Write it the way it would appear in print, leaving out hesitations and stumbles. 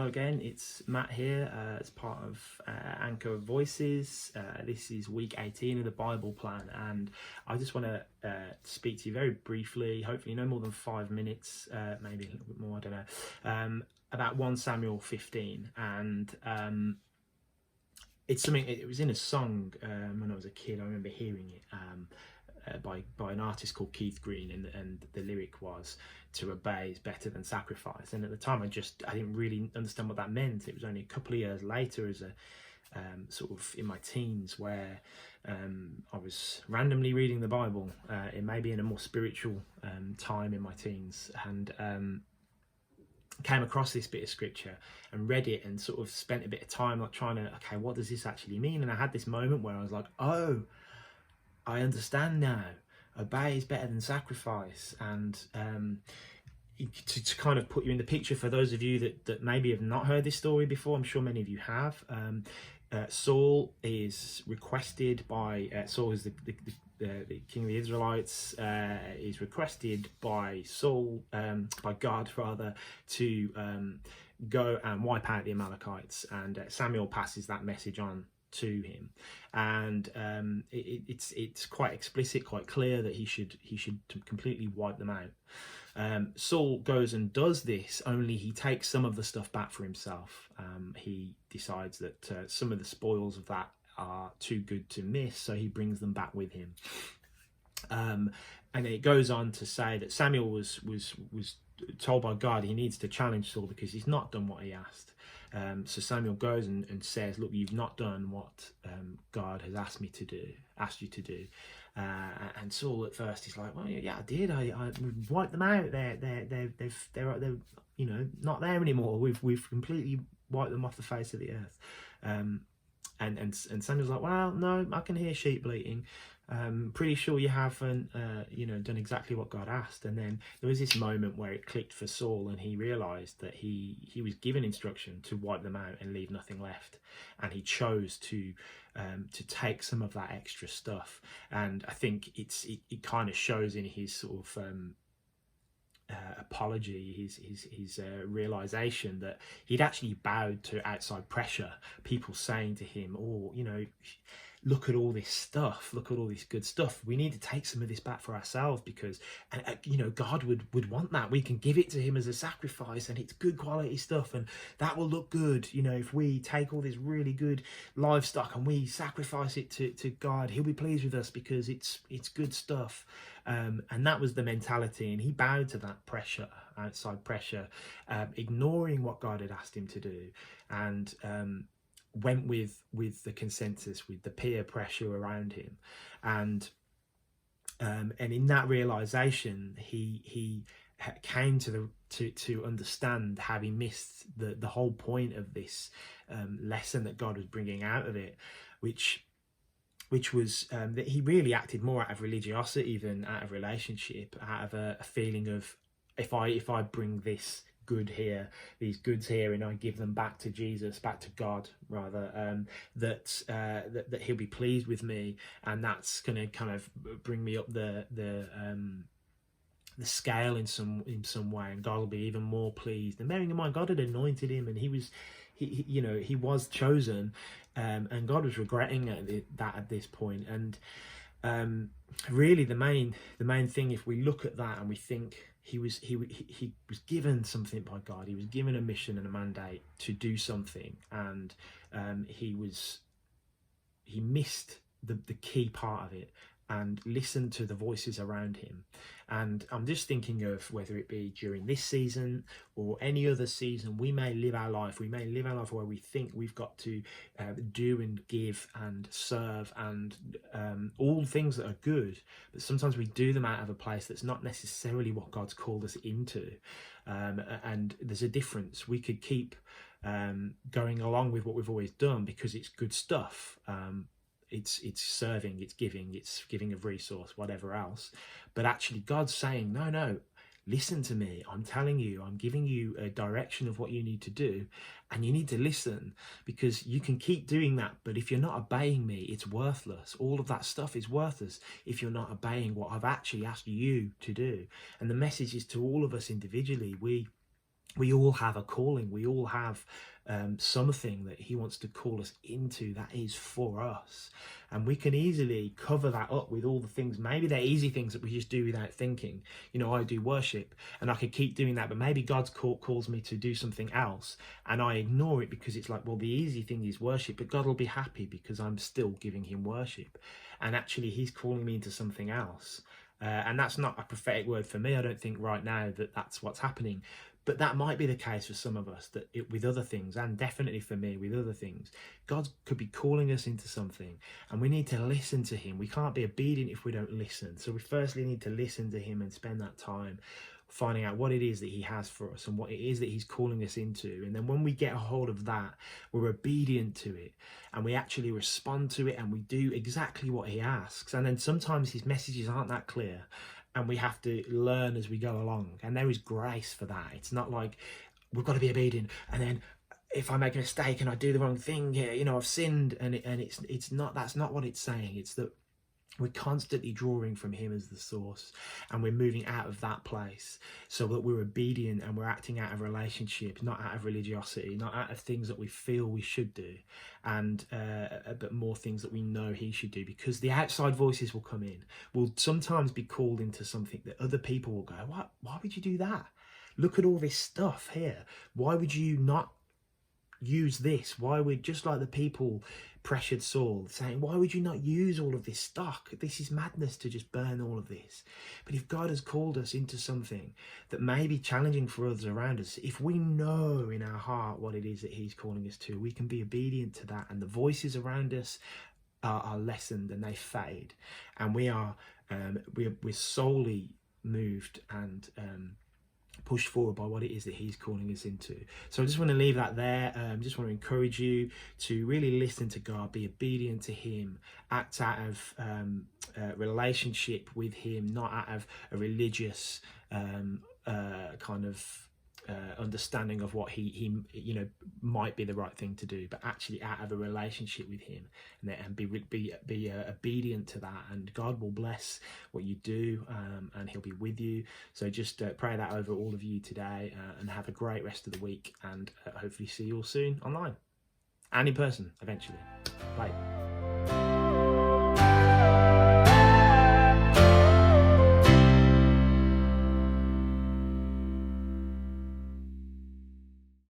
Hello again, it's Matt here as part of Anchor Voices. This is week 18 of the Bible plan, and I just want to speak to you very briefly, hopefully no more than 5 minutes, maybe a little bit more, I don't know, about 1 Samuel 15. And it's something, it was in a song when I was a kid. I remember hearing it by an artist called Keith Green, and the lyric was, "To obey is better than sacrifice." And at the time I didn't really understand what that meant. It was only a couple of years later, as a sort of in my teens, where I was randomly reading the Bible. It may be in a more spiritual time in my teens, and came across this bit of scripture and read it and sort of spent a bit of time like trying to, okay, what does this actually mean? And I had this moment where I was like, oh, I understand now. Obey is better than sacrifice. And to kind of put you in the picture, for those of you that maybe have not heard this story before, I'm sure many of you have. Saul is requested by Saul is the king of the Israelites. Is requested by Saul, by God rather, to go and wipe out the Amalekites, and Samuel passes that message on to him, and it's quite explicit, quite clear that he should completely wipe them out. Saul goes and does this, only he takes some of the stuff back for himself. He decides that some of the spoils of that are too good to miss, so he brings them back with him. And it goes on to say that Samuel was told by God he needs to challenge Saul because he's not done what he asked. So Samuel goes and says, look, you've not done what God has asked you to do. And Saul at first is like, well, yeah, I did. I wiped them out. They're not there anymore. We've completely wiped them off the face of the earth. And Samuel's like, well, no, I can hear sheep bleating. Pretty sure you haven't, done exactly what God asked. And then there was this moment where it clicked for Saul, and he realised that he was given instruction to wipe them out and leave nothing left, and he chose to take some of that extra stuff. And I think it kind of shows in his sort of apology, his realization that he'd actually bowed to outside pressure, people saying to him, oh, look at all this stuff, look at all this good stuff, we need to take some of this back for ourselves, because God would want that. We can give it to him as a sacrifice, and it's good quality stuff, and that will look good. If we take all this really good livestock and we sacrifice it to God, he'll be pleased with us because it's good stuff. And that was the mentality, and he bowed to that pressure, outside pressure, ignoring what God had asked him to do, and went with the consensus, with the peer pressure around him. And in that realization, he came to understand, having missed the whole point of this lesson that God was bringing out of it, which was that he really acted more out of religiosity than out of relationship, out of a feeling of, if I bring this good here, these goods here, and I give them back to Jesus, back to God rather, that he'll be pleased with me, and that's going to kind of bring me up the scale in some way, and God will be even more pleased. And bearing in mind, God had anointed him, and he was chosen, and God was regretting that at this point. And really the main thing, if we look at that and we think he was given something by God, he was given a mission and a mandate to do something, and he missed the key part of it and listened to the voices around him. And I'm just thinking of whether it be during this season or any other season, we may live our life where we think we've got to do and give and serve and all things that are good, but sometimes we do them out of a place that's not necessarily what God's called us into. And there's a difference. We could keep going along with what we've always done because it's good stuff. It's serving, it's giving of resource, whatever else. But actually God's saying, no, listen to me. I'm telling you, I'm giving you a direction of what you need to do, and you need to listen, because you can keep doing that, but if you're not obeying me, it's worthless. All of that stuff is worthless if you're not obeying what I've actually asked you to do. And the message is to all of us individually. We all have a calling. We all have something that he wants to call us into that is for us. And we can easily cover that up with all the things. Maybe they're easy things that we just do without thinking. You know, I do worship and I could keep doing that, but maybe God's calls me to do something else and I ignore it because it's like, well, the easy thing is worship, but God will be happy because I'm still giving him worship. And actually he's calling me into something else. And that's not a prophetic word for me. I don't think right now that that's what's happening. But that might be the case for some of us, that with other things, and definitely for me with other things, God could be calling us into something and we need to listen to him. We can't be obedient if we don't listen. So we firstly need to listen to him and spend that time finding out what it is that he has for us and what it is that he's calling us into. And then when we get a hold of that, we're obedient to it and we actually respond to it and we do exactly what he asks. And then sometimes his messages aren't that clear and we have to learn as we go along. And there is grace for that. It's not like we've got to be obedient and then if I make a mistake and I do the wrong thing here, you know, I've sinned. And it's not, that's not what it's saying. It's that we're constantly drawing from him as the source and we're moving out of that place so that we're obedient and we're acting out of relationship, not out of religiosity, not out of things that we feel we should do, and but more things that we know he should do, because the outside voices will come in. We'll sometimes be called into something that other people will go, what? Why would you do that? Look at all this stuff here. Why would you not use this? Why would, just like the people pressured Saul, saying, why would you not use all of this stock? This is madness to just burn all of this. But if God has called us into something that may be challenging for others around us, if we know in our heart what it is that he's calling us to, we can be obedient to that, and the voices around us are lessened and they fade, and we're solely moved and pushed forward by what it is that he's calling us into. So I just want to leave that there. Just want to encourage you to really listen to God, be obedient to him, act out of relationship with him, not out of a religious kind of understanding of what he you know might be the right thing to do, but actually out of a relationship with him, and be obedient to that, and God will bless what you do, and he'll be with you. So just pray that over all of you today, and have a great rest of the week, and hopefully see you all soon online and in person eventually. Bye.